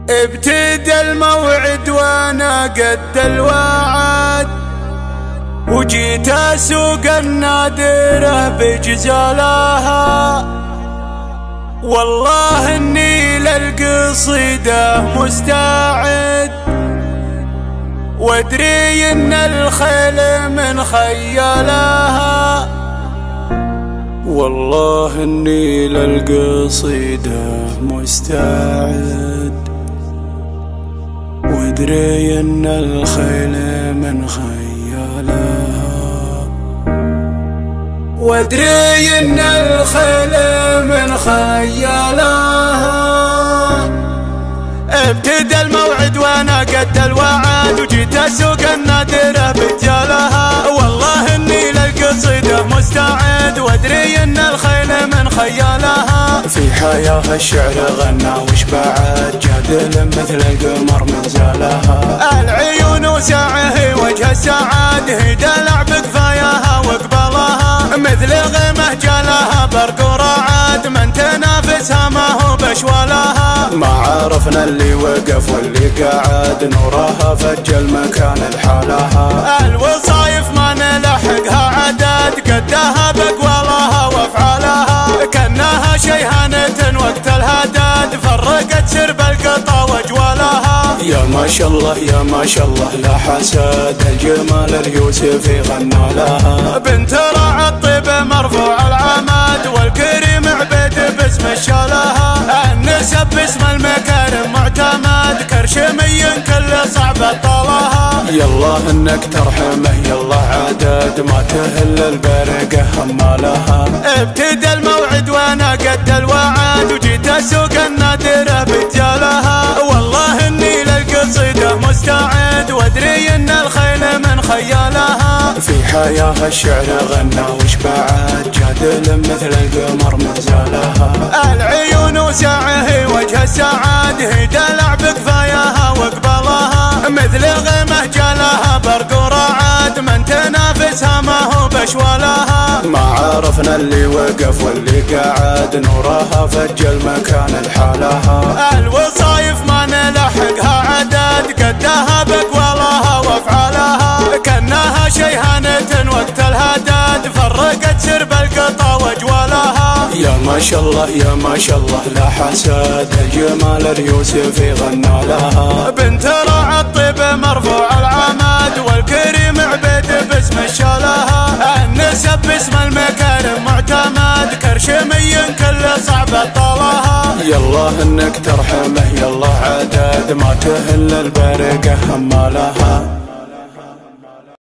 ابتدى الموعد وانا قد الوعد، وجيت اسوق النادرة بجزالها. والله اني للقصيدة مستعد، وادري ان الخيل من خيالها. والله اني للقصيدة مستعد، وادري ان الخيل من خيالها. وادري ان الخيل من خيالها. ابتدى الموعد وانا قد الوعد، وجيت اسوق النادرة برجالها. والله اني للقصيدة مستعد، وادري ان الخيل من خيالها. في حياة الشعر غنى وش بعد، جادل مثل القمر من زالها. العيون وساعه وجه السعاد، هي دلع بكفاياها وقبلها. مثل غيمه جالها برق ورعد، من تنافسها ما هو بشوالها. ما عرفنا اللي وقف واللي قعد، نورها فجل مكان الحالها. الوصايف ما نلحقها عدد، قدها بقوالها وافعالها. كانها شيهانة وقت الهدد، فرقت سرب القطا وجوالها. يا ما شاء الله يا ما شاء الله لا حسد، الجمال اليوسفي غنى لها. بنت راعي الطيب مرفوع العمد، والكريم عبيد باسم الشالها. النسب باسم المكارم معتمد، كرشمي كل صعب طالها. يالله انك ترحمه يالله عدد، ما تهل البرقه همالها. ابتدى الموعد وانا قد الوعد، وجيت اسوق النادرة برجالها. والله اني للقصيدة مستعد، وادري ان الخيل من خيالها. في حياة الشعر غنى وش بعد، جادل مثل القمر من زالها. العيون وساعه وجه السعاد، هي دلع بكفاياها وقبلها. مثل غيمه جالها برق ورعد، من تنافسها ما هو بشوالها. ما عرفنا اللي وقف واللي قعد، نورها فجل مكان الحالها. الوصايف ما نلحقها عدد، قدها بقوالها وافعالها. كانها شيهانة وقت الهدد، فرقت سرب القطا وجوالها. يا ما شاء الله يا ما شاء الله لا حسد، الجمال اليوسفي غنى لها. بنت راعي الطيب مرفوع العمد، والكريم عبيد باسم الشالها. النسب باسم المكارم معتمد، كرشمي كل صعب طالها. يالله انك ترحمه يالله عدد، ما تهل البرقه همالها.